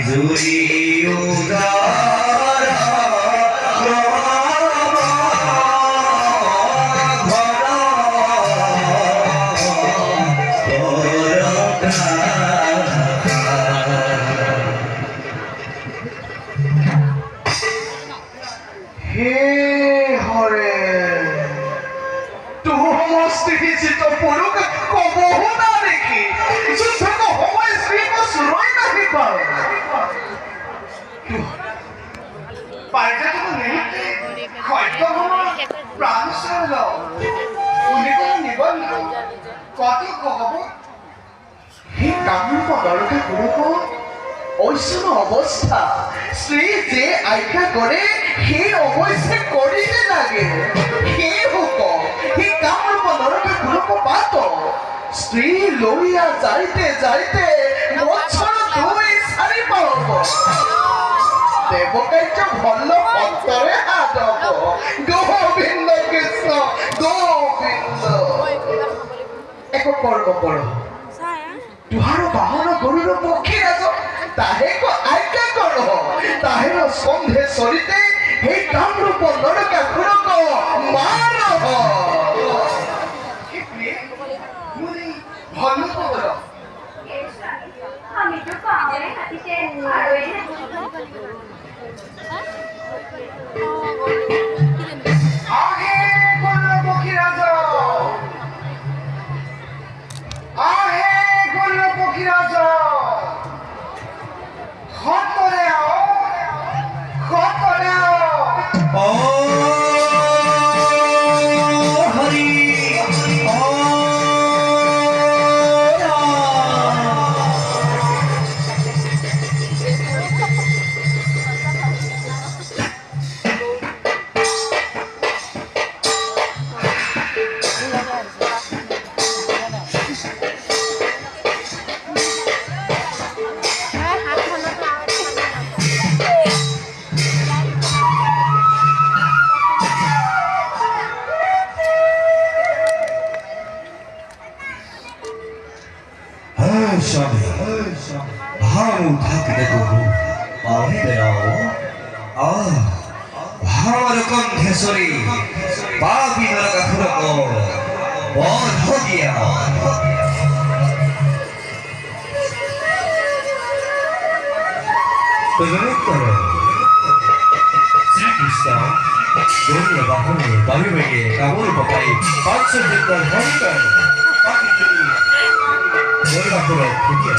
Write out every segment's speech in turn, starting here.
জুড়ি উদার অবস্থা শ্রী যে আজ্ঞা করে সেই অবশ্যই করিতে লাগে হে হোক হে কামরূপ নরকে গুরুক পাত স্ত্রী লইয়া যাইতে যাইতে বছর দুই সারি পাব দেবকার্য ভাল অন্তরে আদব গোবিন্দ কৃষ্ণ গোবিন্দ এক কর্ম কর तुहार बाहन गरुर पक्षी राज ताहे को आज्ञा करो ताहेर संधे सरिते हे कामरूप नरका खुरक मार भलो खबर আমি তো পাগলে হাতিতে আর ওই আগে গরুর পক্ষী রাজ আহে পক্ষীরাজা খতরে আও খতরে আও ও হরি ও কণ্ঠেশ্বরী পাপি নরকা খুরক বধ গিয়া শ্রীকৃষ্ণ গৌরীয় বাহনে বায়ু বেগে কাবুল পকাই 500 লিটার হরিকর পাপি চুরি গৌরবা খুরক ফুটিয়া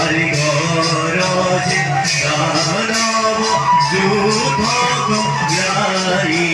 আরে গরজে দানব যুদ্ধ জারি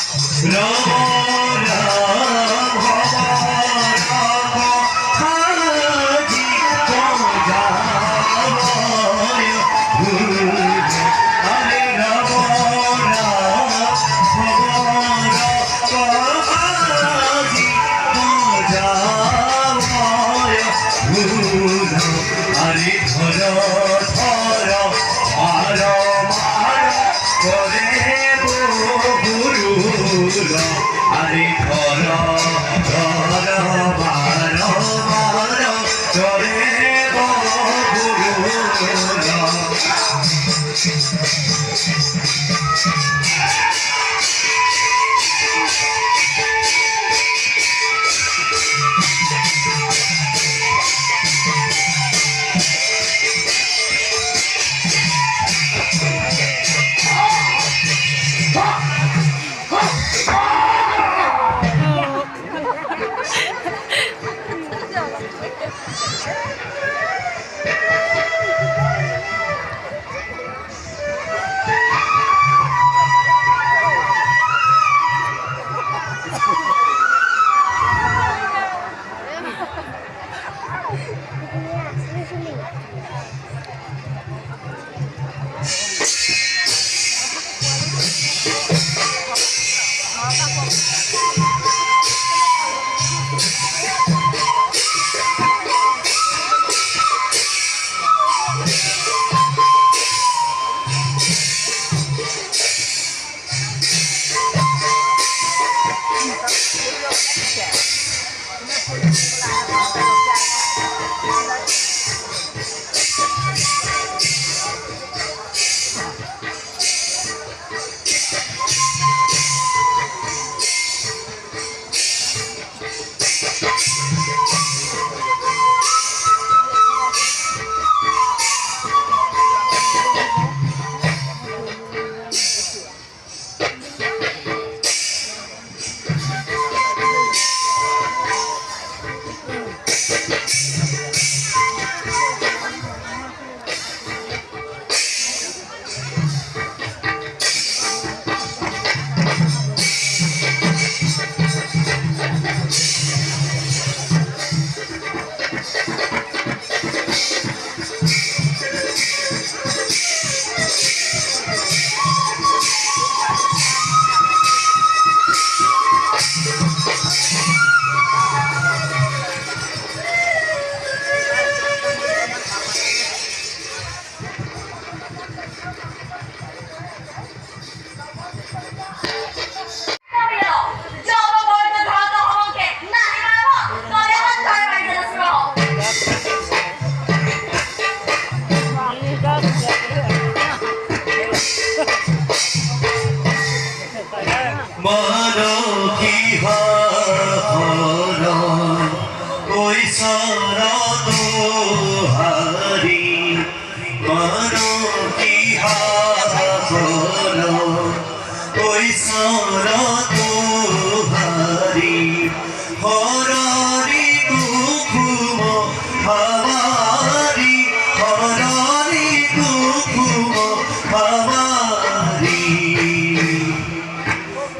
আরে ধর ধর মার মার করে গুরু আরে ধর ধর মার মার করে গুরু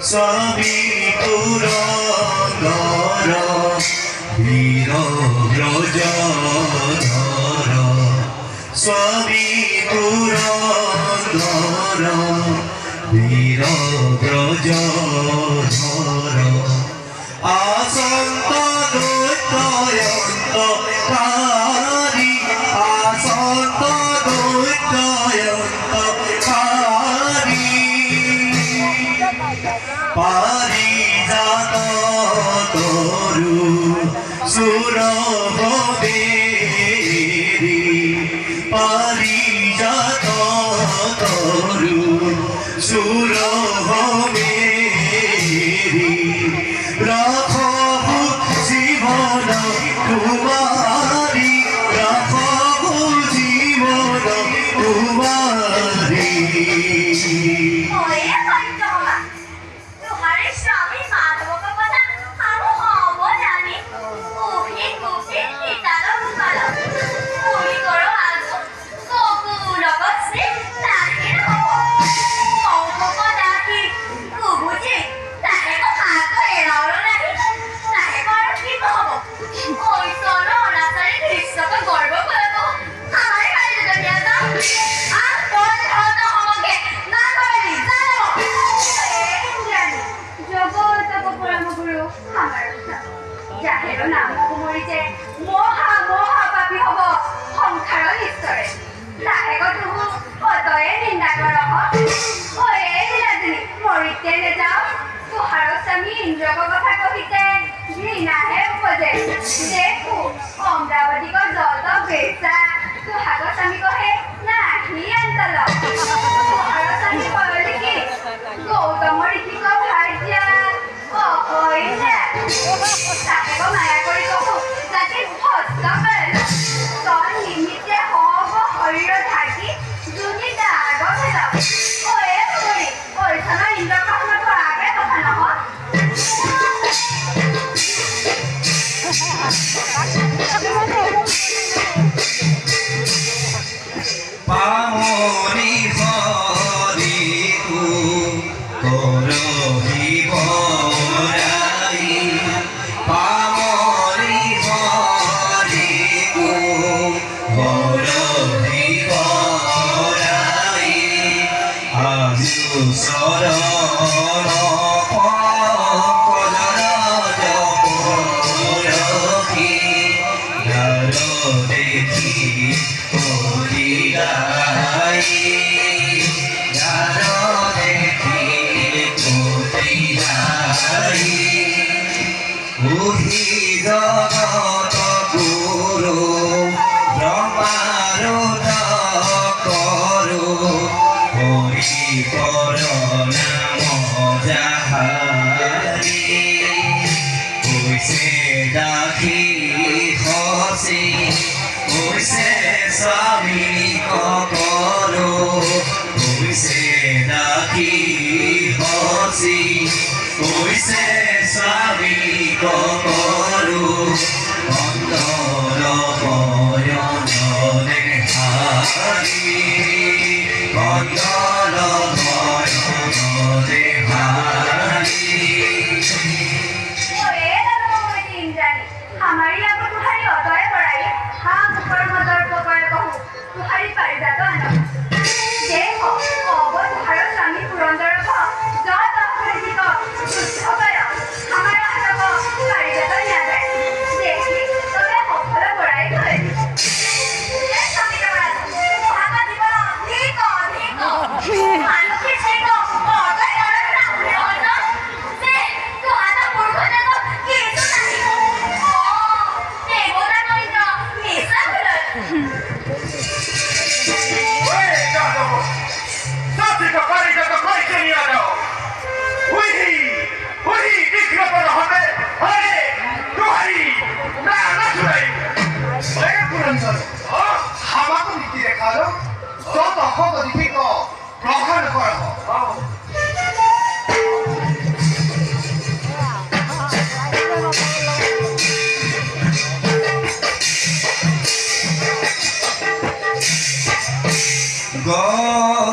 স্বামী পুরন্দর বীর ব্রজধর স্বামী পুরন্দর বীর ব্রজধর আসন্ত দৈত্যয়ন্ত কারি আসন্ত দৈত্যয়ন্ত কারি পারিজাত তরু সুরভবেরি পাৰিজাত তৰু সুৰভমেৰি ৰাখো জীৱন তোমাৰি ৰাখো জীৱন তোমাৰি ওয়ে পঞ্চমা তোমারে স্বামী মাধবক কথা আমি হব জানি উহি গুপি সীতার রূপাল তুমি করো আলু গোকুলক শ্রী তাহির হব কৌতুক ডাকি কুবুজি তাহে হাত এড়াল নাহি তাহে বড় কি হব ওই চলো রাতারি কৃষ্ণকে গর্ব করব আমার কাছে যদি দাও আর কোন হত হবকে না করি জানো জগতক পরম গুরু আমার যাহের নাম মরিছে মহা মহা পাপী হব সংসার ঈশ্বরে তাহে তুমি সদয়ে নিন্দা কর ওয়ে দিনাদিনী মরিতে নেযাও তোহার স্বামী ইন্দ্রক কথা কহিতে ঘৃণাহে উপজে দেখো অমরাবতীক যত বেচা তোহার স্বামী কহে নাহি আন্তল তোহার স্বামী কলে কি গৌতম ঋষিক ভার্যা অকইলে তাকে মায়া কৰি কহো যাতে ভস্ত পেল তই নিমিত্তে হব শৰীৰ থাকি যোনি দাগ পেলাও ওয়ে তুমি ওইখানে ইন্দ্ৰকাহন কৰাকে কথা নহয় পামনি হৰিকু কৰহি বৰাই পামনি হৰিকু কৰহি বৰাই আজু চৰণ পংকজৰ জপৰহি ধাৰ দেখি কলিৰাই ধাৰ দেখি কলিৰাই উহি জগত গুৰু ব্ৰহ্মাৰুদ কৰো হৰি পৰ নাম যাহাৰি কৈছে দাসী সচি কৈছে স্বামী কৰো কৈছে দাসী সচি কৈছে স্বামী কৰো অন্তৰ ভয়ননে হাৰি অন্তৰ ভয়ননে হাৰি ওয়ে নমঃ ইন্দ্রাণী আমারি আগো তুহারি অদয় করাই হা মুখর মদর পকরে কহু তুহারি পাৰিজাত আন দেখ অব তুহার স্বামী পুরন্দর যত অপরাধিক শুদ্ধ কর আমার হাতক পাৰিজাত নিয়া যায় দেখি তবে সফল কৰাই থৈ স্বামী দেবৰাজ ভাগা দিব ঠিক ঠিক মানসিক ঠিক অদয় করার নাম হয় না যে তুহারা মূর্খ জানো কিছু নাই দেবতা কইতো মিছা বলে Oye, Gato! Sáfico, Párico, Coiteniano! Uy! Uy! Dikro para Honda! Oye! Tuhari! Nachurai! Oye, Puranzar! Hamaku niti dekhalo! Soto hoko dikiko! Prohan koro!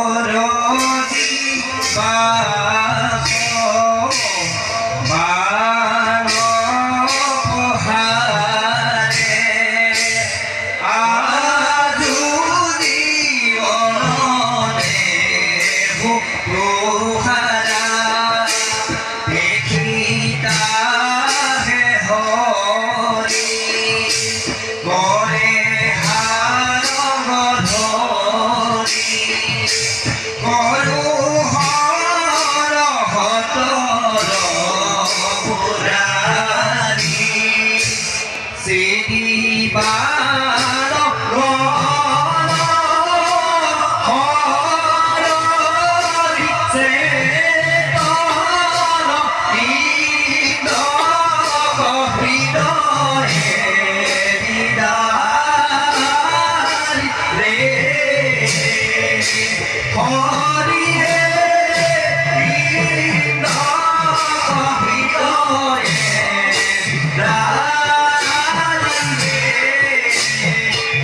গৰজি বাস বাণ পহাৰে আজু জীৱননে ভোকহাৰা দেখিতাহে হৰি কৰে হাৰ গধৰি কৰো হৰ হতৰ পুৰাৰী শ্ৰী বাৰ হরিয়ে ইন্দ্র হৃদয়ে রাজিবে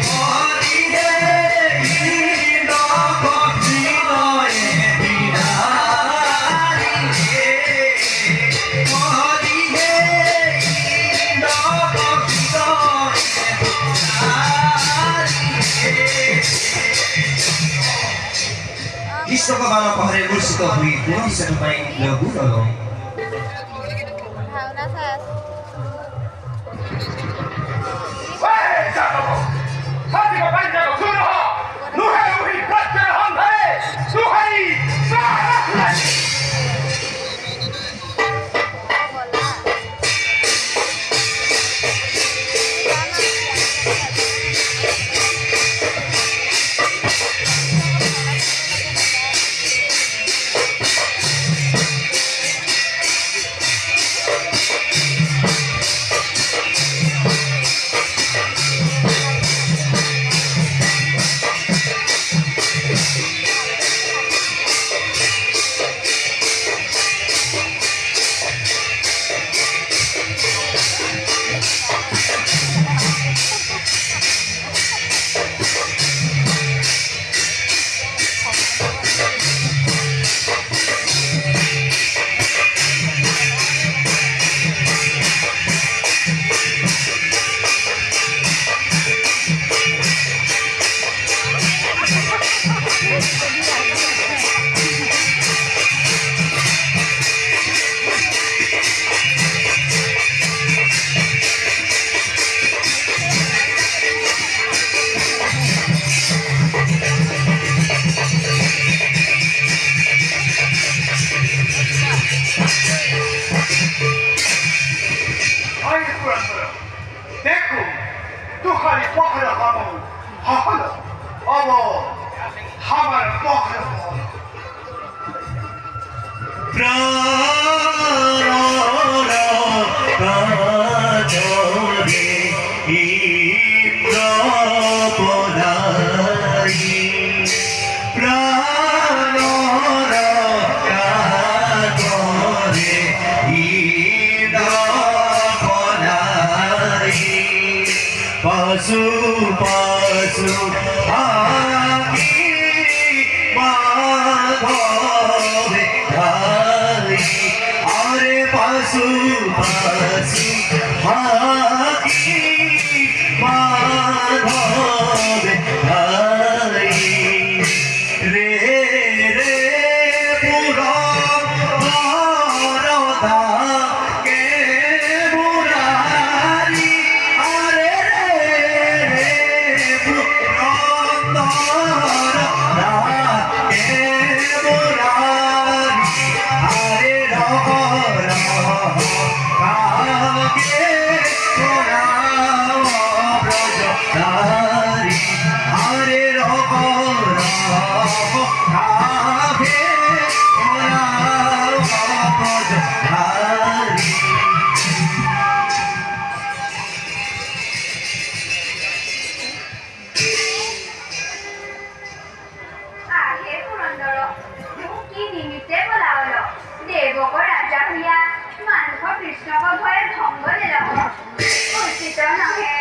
হরিয়ে ইন্দ্র হৃদয়ে বিরাজিবে হরিয়ে ইন্দ্র विश्वको पहरे मुर्सिको हुई पुनः तपाईँ लघु रगौ देखो तू खाली पकड़ हम हल अब हमार पकड़ पासु पासु आगी माधवे धारी अरे पासु पासु आगी माधवे धारी रे रे पुरा भारता के मुरारी अरे रे पुरा भारता के मुरारी अरे कागे सोना ब्रजधारी अरे कागे सोना ब्रजधारी আহে পুৰন্দৰ মোক কি নিমিত্তে বোলাৱল দেৱক ৰাজা ভূঞা মানুহৰ কৃষ্ণক ভয়ে ভংগ দিলহ উচিত নহে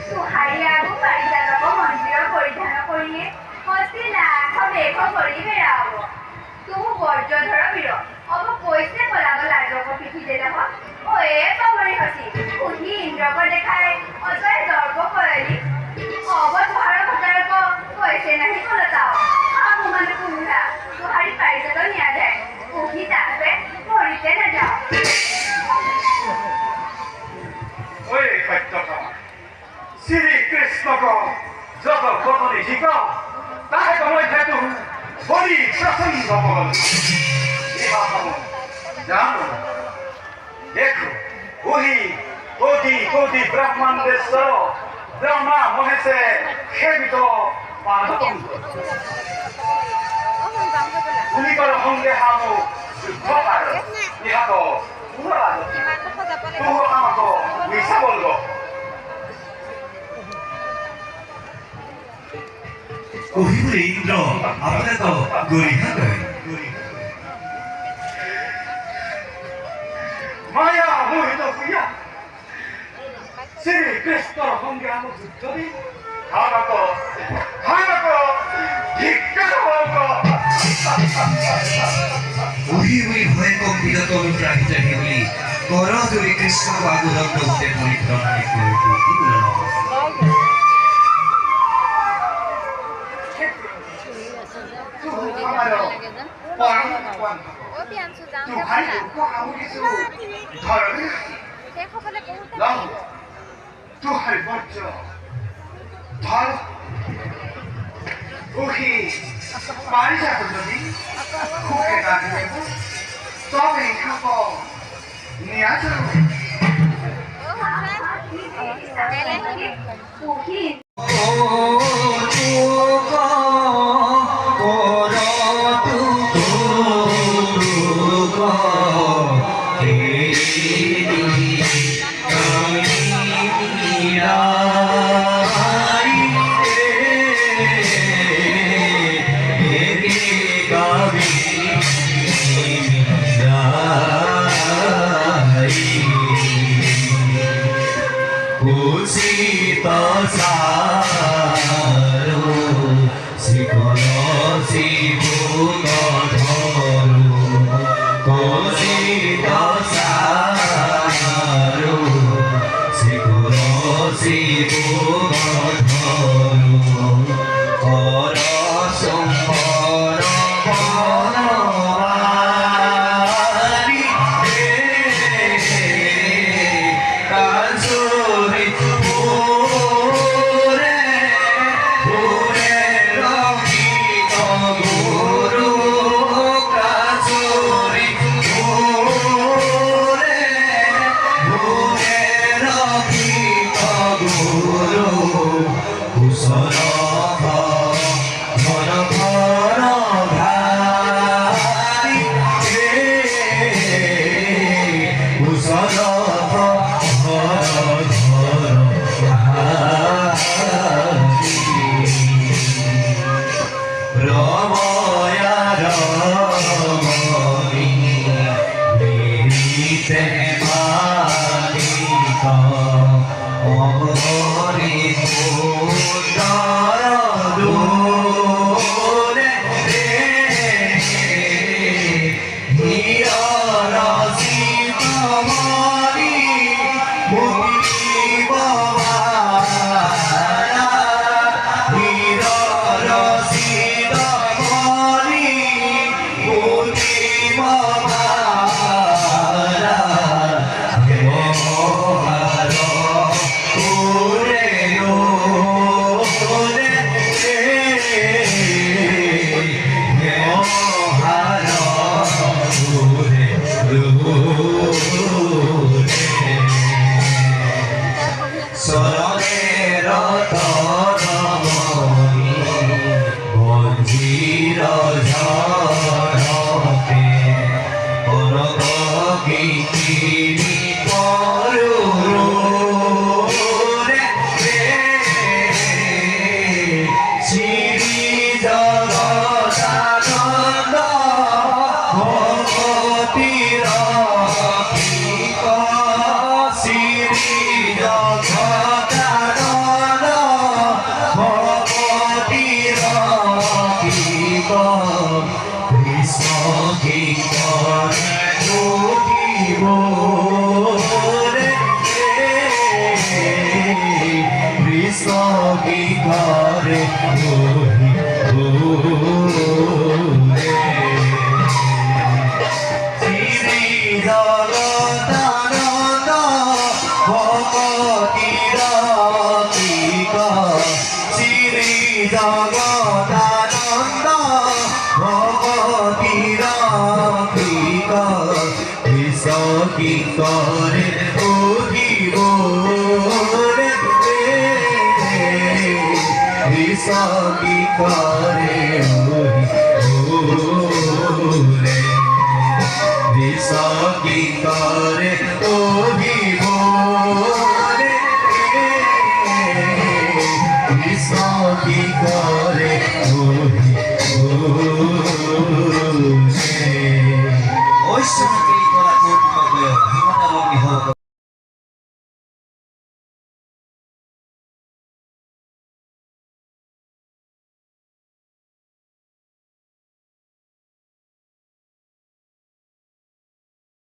তোহাৰী আগো পাৰিজাতক মন্দিৰৰ পৰিধান কৰিয়ে হস্তি লাখ বেশ কৰি বেৰাব তুহু বৰ্যধৰ বীৰ অব কৈছে পলাব লাজক পিঠি দেলহ অয়ে পাবৰি হচি উঠি ইন্দ্ৰক দেখাই অজয় দৰ্প কৰিলি অব তোহাৰ ভটাৰক কৈছে নাহি কলতাও আমু মানে কুমুৰা তোহাৰী পাৰিজাত নিয়া যায় উঠি তাপে মৰিতে নাযাওঁ ওই সত্যকা শ্রী কৃষ্ণক যত কতনি শিক তাহে মই হেতু বলি প্রসন্ন হল জানো দেখো ওহি কোটি কোটি ব্রহ্মাণ্ডেশ্বর ব্রহ্মা মহেশে সেবিত পাদপঙ্ক ভূমিকর সঙ্গে হামু যুদ্ধ পার ইহাত পুরা তুহ আমাক মিছা বলব কহিবলৈ ইন্দ্ৰ আপোনাক গৰিহা কৰে মায়া মোহিত হইয়া শ্রীকৃষ্ণর সঙ্গে আমার যুদ্ধ দিন হানক ধিক্কার হোক কহিবলৈ ভয় কম্পিত অনুপ্ৰাণিত বুলি কৰজুৰি কৃষ্ণ বাবুৰক দৌতে পৰিক্ৰমাৰে তুহার বর্জ ধর ওহি বাড়ি যাবো যদি খুবকে ডাকবে তবে খাবো নিয়ে আসো Krishna